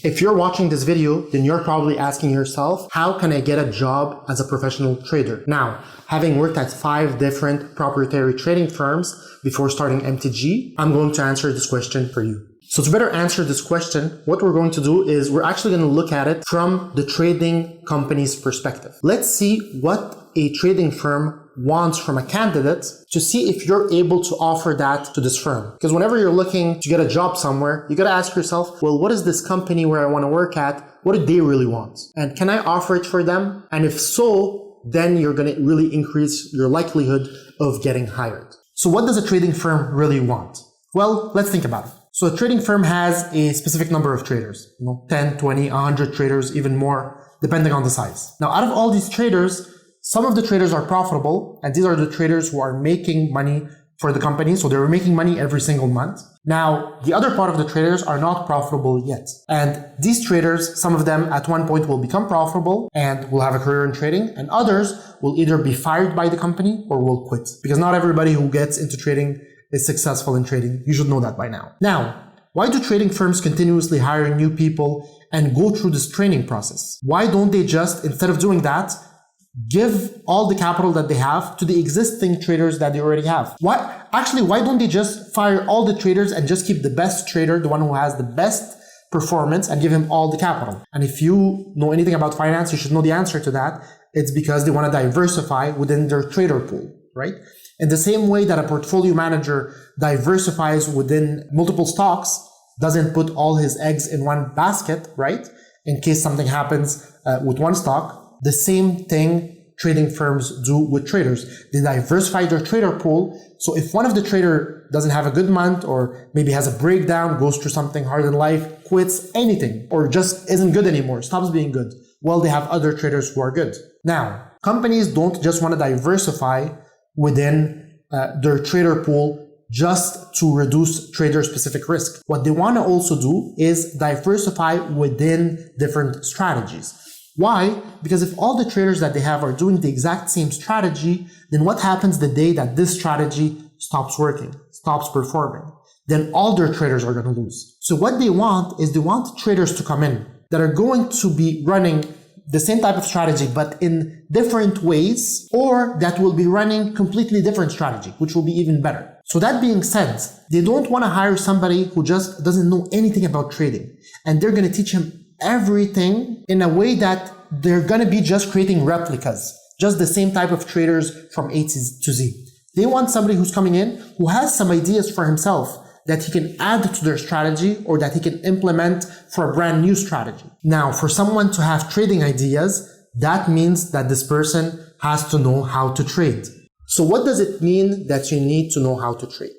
If you're watching this video, then you're probably asking yourself, how can I get a job as a professional trader? Now, having worked at 5 different proprietary trading firms before starting MTG, I'm going to answer this question for you. So to better answer this question, what we're going to do is we're actually going to look at it from the trading company's perspective. Let's see what a trading firm wants from a candidate to see if you're able to offer that to this firm. Because whenever you're looking to get a job somewhere, you got to ask yourself, well, what is this company where I want to work at? What do they really want? And can I offer it for them? And if so, then you're going to really increase your likelihood of getting hired. So what does a trading firm really want? Well, let's think about it. So a trading firm has a specific number of traders, 10, 20, 100 traders, even more, depending on the size. Now, out of all these traders, some of the traders are profitable, and these are the traders who are making money for the company. So they're making money every single month. Now, the other part of the traders are not profitable yet. And these traders, some of them at one point will become profitable and will have a career in trading, and others will either be fired by the company or will quit. Because not everybody who gets into trading is successful in trading. You should know that by now. Now, why do trading firms continuously hire new people and go through this training process? Why don't they just, instead of doing that, give all the capital that they have to the existing traders that they already have? Why don't they just fire all the traders and just keep the best trader, the one who has the best performance, and give him all the capital? And if you know anything about finance, you should know the answer to that. It's because they want to diversify within their trader pool, right? In the same way that a portfolio manager diversifies within multiple stocks, doesn't put all his eggs in one basket, right? In case something happens with one stock, the same thing trading firms do with traders. They diversify their trader pool. So if one of the trader doesn't have a good month, or maybe has a breakdown, goes through something hard in life, quits, anything, or just isn't good anymore, stops being good, well, they have other traders who are good. Now, companies don't just want to diversify within their trader pool just to reduce trader-specific risk. What they want to also do is diversify within different strategies. Why? Because if all the traders that they have are doing the exact same strategy, then what happens the day that this strategy stops working, stops performing? Then all their traders are going to lose. So what they want is they want traders to come in that are going to be running the same type of strategy, but in different ways, or that will be running completely different strategy, which will be even better. So that being said, they don't want to hire somebody who just doesn't know anything about trading, and they're going to teach him everything in a way that they're going to be just creating replicas, just the same type of traders from A to Z. They want somebody who's coming in who has some ideas for himself that he can add to their strategy, or that he can implement for a brand new strategy. Now, for someone to have trading ideas, that means that this person has to know how to trade. So what does it mean that you need to know how to trade?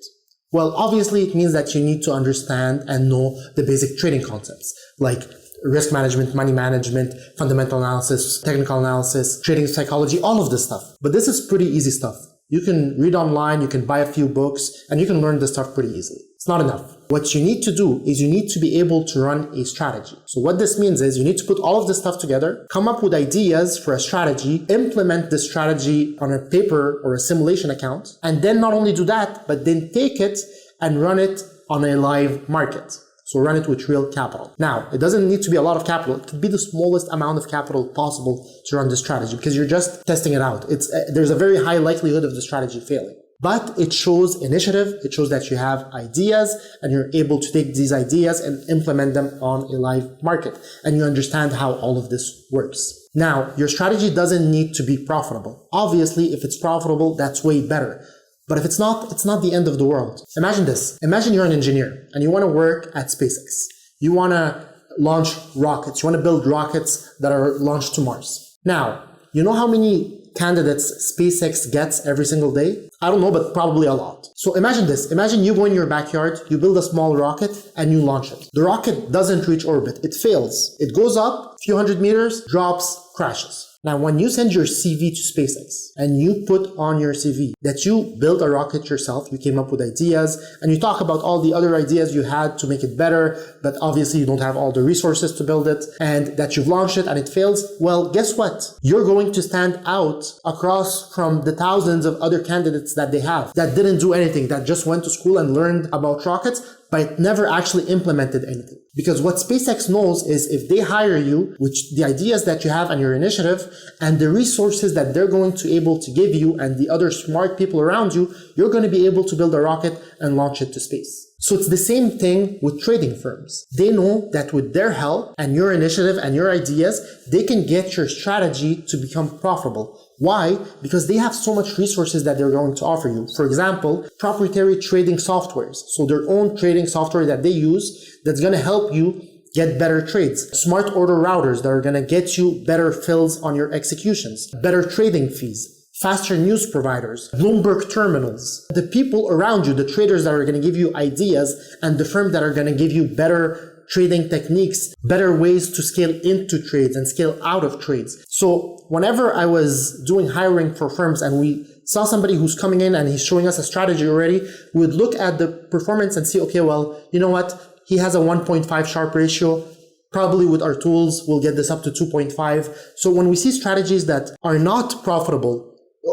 Well, obviously it means that you need to understand and know the basic trading concepts, like risk management, money management, fundamental analysis, technical analysis, trading psychology, all of this stuff. But this is pretty easy stuff. You can read online, you can buy a few books, and you can learn this stuff pretty easily. It's not enough. What you need to do is you need to be able to run a strategy. So what this means is you need to put all of this stuff together, come up with ideas for a strategy, implement the strategy on a paper or a simulation account, and then not only do that, but then take it and run it on a live market. So run it with real capital. Now, it doesn't need to be a lot of capital. It could be the smallest amount of capital possible to run this strategy, because you're just testing it out. There's a very high likelihood of the strategy failing. But it shows initiative, it shows that you have ideas, and you're able to take these ideas and implement them on a live market. And you understand how all of this works. Now, your strategy doesn't need to be profitable. Obviously, if it's profitable, that's way better. But if it's not the end of the world. Imagine this. Imagine you're an engineer and you want to work at SpaceX. You want to launch rockets. You want to build rockets that are launched to Mars. Now, you know how many candidates SpaceX gets every single day? I don't know, but probably a lot. So imagine this. Imagine you go in your backyard, you build a small rocket, and you launch it. The rocket doesn't reach orbit. It fails. It goes up a few hundred meters, drops, crashes. Now, when you send your CV to SpaceX and you put on your CV that you built a rocket yourself, you came up with ideas, and you talk about all the other ideas you had to make it better, but obviously you don't have all the resources to build it, and that you've launched it and it fails, well, guess what? You're going to stand out across from the thousands of other candidates that they have that didn't do anything, that just went to school and learned about rockets, but never actually implemented anything. Because what SpaceX knows is if they hire you, which the ideas that you have and your initiative and the resources that they're going to able to give you and the other smart people around you, you're going to be able to build a rocket and launch it to space. So it's the same thing with trading firms. They know that with their help and your initiative and your ideas, they can get your strategy to become profitable. Why? Because they have so much resources that they're going to offer you. For example, proprietary trading softwares. So their own trading software that they use that's going to help you get better trades. Smart order routers that are going to get you better fills on your executions. Better trading fees. Faster news providers, Bloomberg terminals, the people around you, the traders that are going to give you ideas, and the firms that are going to give you better trading techniques, better ways to scale into trades and scale out of trades. So whenever I was doing hiring for firms and we saw somebody who's coming in and he's showing us a strategy already, we would look at the performance and see, okay, well, you know what? He has a 1.5 Sharpe ratio. Probably with our tools, we'll get this up to 2.5. So when we see strategies that are not profitable,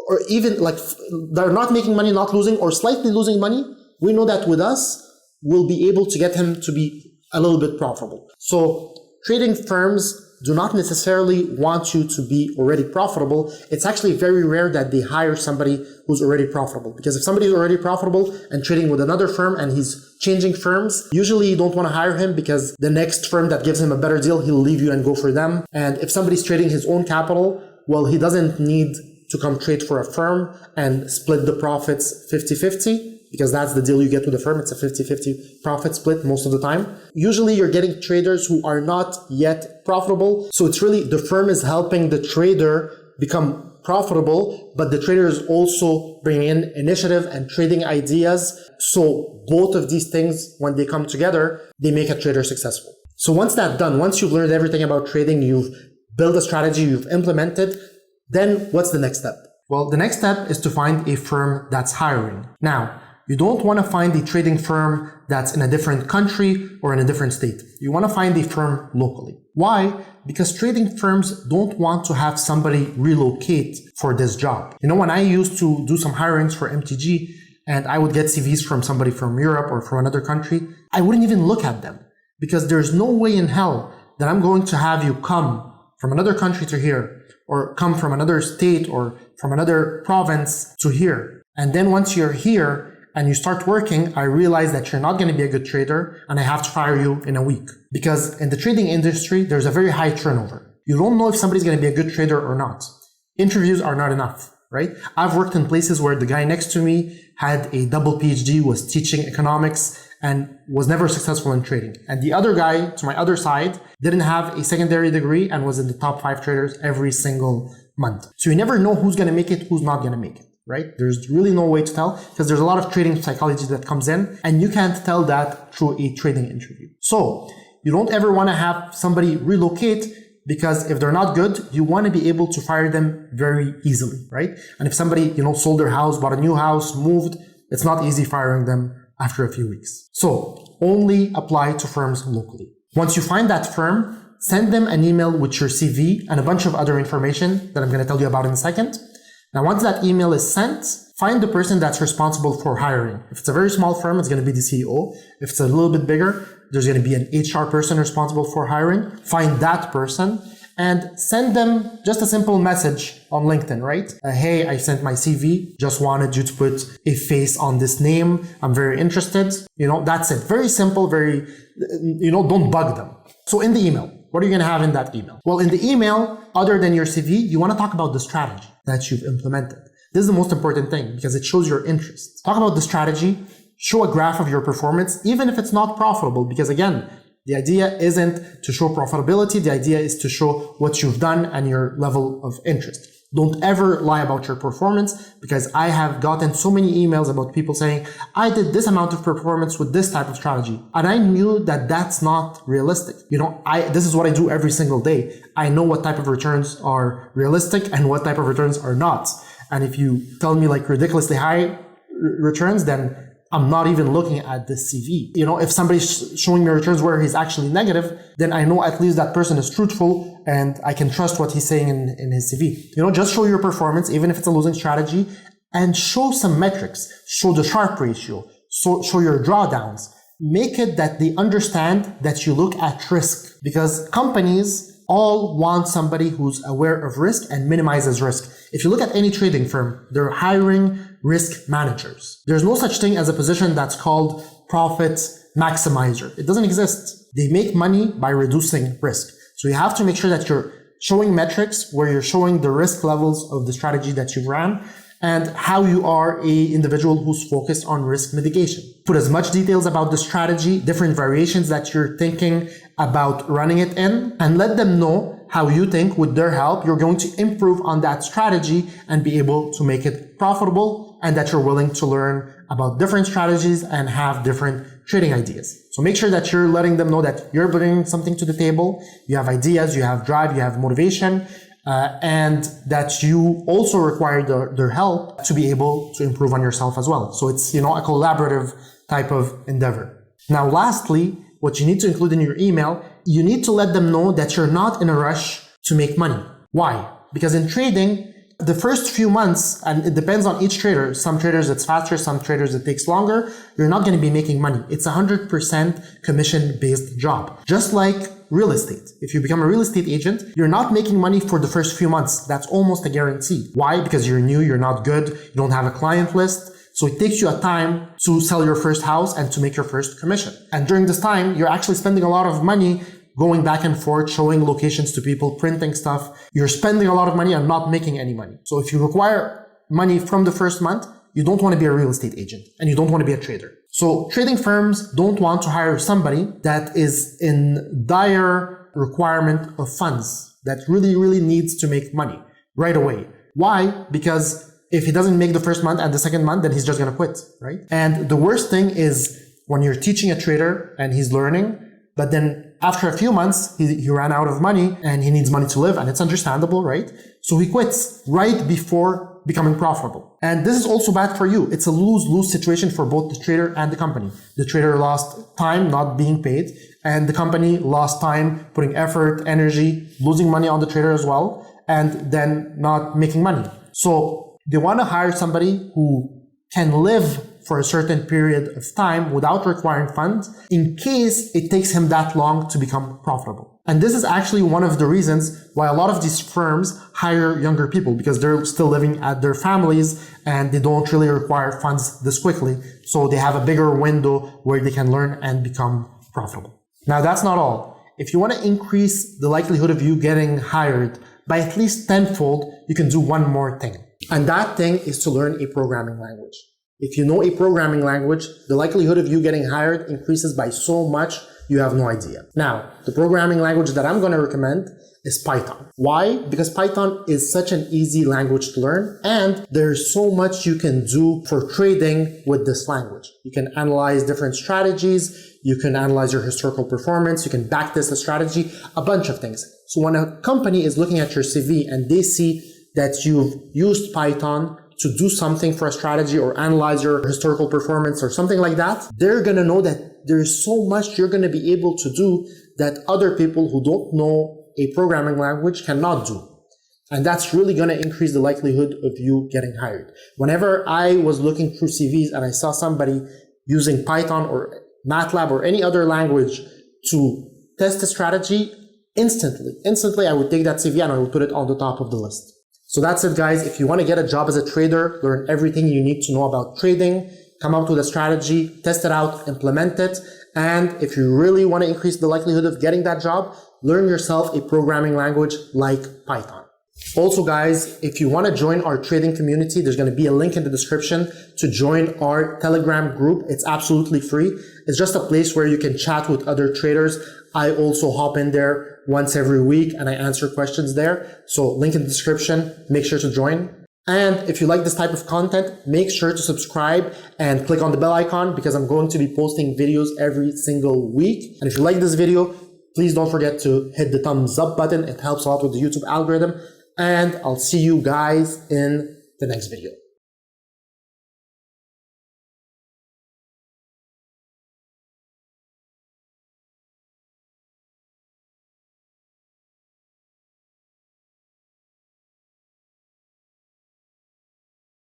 or even like they're not making money, not losing, or slightly losing money, we know that with us, we'll be able to get him to be a little bit profitable. So trading firms do not necessarily want you to be already profitable. It's actually very rare that they hire somebody who's already profitable. Because if somebody is already profitable and trading with another firm and he's changing firms, usually you don't want to hire him because the next firm that gives him a better deal, he'll leave you and go for them. And if somebody's trading his own capital, well, he doesn't need to come trade for a firm and split the profits 50-50, because that's the deal you get with a firm. It's a 50-50 profit split most of the time. Usually you're getting traders who are not yet profitable. So it's really the firm is helping the trader become profitable, but the trader is also bringing in initiative and trading ideas. So both of these things, when they come together, they make a trader successful. So once that's done, once you've learned everything about trading, you've built a strategy, you've implemented, then what's the next step? Well, the next step is to find a firm that's hiring. Now, you don't want to find a trading firm that's in a different country or in a different state. You want to find a firm locally. Why? Because trading firms don't want to have somebody relocate for this job. You know, when I used to do some hirings for MTG and I would get CVs from somebody from Europe or from another country, I wouldn't even look at them because there's no way in hell that I'm going to have you come from another country to here, or come from another state or from another province to here. And then once you're here and you start working, I realize that you're not going to be a good trader and I have to fire you in a week. Because in the trading industry, there's a very high turnover. You don't know if somebody's going to be a good trader or not. Interviews are not enough, right? I've worked in places where the guy next to me had a double PhD, was teaching economics, and was never successful in trading. And the other guy to my other side didn't have a secondary degree and was in the top 5 traders every single month. So you never know who's going to make it, who's not going to make it, right? There's really no way to tell because there's a lot of trading psychology that comes in and you can't tell that through a trading interview. So you don't ever want to have somebody relocate because if they're not good, you want to be able to fire them very easily, right? And if somebody, sold their house, bought a new house, moved, it's not easy firing them after a few weeks. So only apply to firms locally. Once you find that firm, send them an email with your CV and a bunch of other information that I'm going to tell you about in a second. Now, once that email is sent, find the person that's responsible for hiring. If it's a very small firm, it's going to be the CEO. If it's a little bit bigger, there's going to be an HR person responsible for hiring. Find that person and send them just a simple message on LinkedIn, right? Hey, I sent my CV. Just wanted you to put a face on this name. I'm very interested. That's it. Very simple, don't bug them. So in the email, what are you going to have in that email? Well, in the email, other than your CV, you want to talk about the strategy that you've implemented. This is the most important thing because it shows your interest. Talk about the strategy, show a graph of your performance, even if it's not profitable, because again, the idea isn't to show profitability. The idea is to show what you've done and your level of interest. Don't ever lie about your performance because I have gotten so many emails about people saying, I did this amount of performance with this type of strategy. And I knew that that's not realistic. This is what I do every single day. I know what type of returns are realistic and what type of returns are not. And if you tell me like ridiculously high returns, then I'm not even looking at the CV. If somebody's showing me returns where he's actually negative, then I know at least that person is truthful and I can trust what he's saying in his CV. Just show your performance, even if it's a losing strategy, and show some metrics. Show the Sharpe ratio. Show your drawdowns. make it that they understand that you look at risk, because companies all want somebody who's aware of risk and minimizes risk. If you look at any trading firm, they're hiring risk managers. There's no such thing as a position that's called profit maximizer. It doesn't exist. They make money by reducing risk. So you have to make sure that you're showing metrics where you're showing the risk levels of the strategy that you've ran and how you are an individual who's focused on risk mitigation. Put as much details about the strategy, different variations that you're thinking about running it in, and let them know how you think with their help you're going to improve on that strategy and be able to make it profitable, and that you're willing to learn about different strategies and have different trading ideas. So make sure that you're letting them know that you're bringing something to the table, you have ideas, you have drive, you have motivation, and that you also require their help to be able to improve on yourself as well. So it's, a collaborative type of endeavor. Now, lastly, what you need to include in your email, you need to let them know that you're not in a rush to make money. Why? Because in trading, the first few months, and it depends on each trader, some traders it's faster, some traders it takes longer, you're not going to be making money. It's 100% commission-based job. Just like real estate. If you become a real estate agent, you're not making money for the first few months. That's almost a guarantee. Why? Because you're new, you're not good, you don't have a client list. So it takes you a time to sell your first house and to make your first commission. And during this time, you're actually spending a lot of money going back and forth, showing locations to people, printing stuff. You're spending a lot of money and not making any money. So if you require money from the first month, you don't want to be a real estate agent and you don't want to be a trader. So trading firms don't want to hire somebody that is in dire requirement of funds, that really needs to make money right away. Why? Because if he doesn't make the first month and the second month, then he's just going to quit, right? And the worst thing is when you're teaching a trader and he's learning, but then after a few months, he ran out of money and he needs money to live, and it's understandable, right? So he quits right before becoming profitable. And this is also bad for you. It's a lose-lose situation for both the trader and the company. The trader lost time not being paid, and the company lost time putting effort, energy, losing money on the trader as well, and then not making money. So they want to hire somebody who can live for a certain period of time without requiring funds in case it takes him that long to become profitable. And this is actually one of the reasons why a lot of these firms hire younger people, because they're still living at their families and they don't really require funds this quickly. So they have a bigger window where they can learn and become profitable. Now, that's not all. If you want to increase the likelihood of you getting hired by at least tenfold, you can do one more thing. And that thing is to learn a programming language. If you know a programming language, the likelihood of you getting hired increases by so much, you have no idea. Now, the programming language that I'm going to recommend is Python. Why? Because Python is such an easy language to learn, and there's so much you can do for trading with this language. You can analyze different strategies, you can analyze your historical performance, you can backtest a strategy, a bunch of things. So when a company is looking at your CV and they see that you've used Python to do something for a strategy or analyze your historical performance or something like that, they're going to know that there's so much you're going to be able to do that other people who don't know a programming language cannot do. And that's really going to increase the likelihood of you getting hired. Whenever I was looking through CVs and I saw somebody using Python or MATLAB or any other language to test a strategy, instantly I would take that CV and I would put it on the top of the list. So that's it, guys. If you want to get a job as a trader, learn everything you need to know about trading, come up with a strategy, test it out, implement it. And if you really want to increase the likelihood of getting that job, learn yourself a programming language like Python. Also, guys, if you want to join our trading community, there's going to be a link in the description to join our Telegram group. It's absolutely free. It's just a place where you can chat with other traders. I also hop in there once every week and I answer questions there. So link in the description, make sure to join. And if you like this type of content, make sure to subscribe and click on the bell icon because I'm going to be posting videos every single week. And if you like this video, please don't forget to hit the thumbs up button. It helps a lot with the YouTube algorithm. And I'll see you guys in the next video.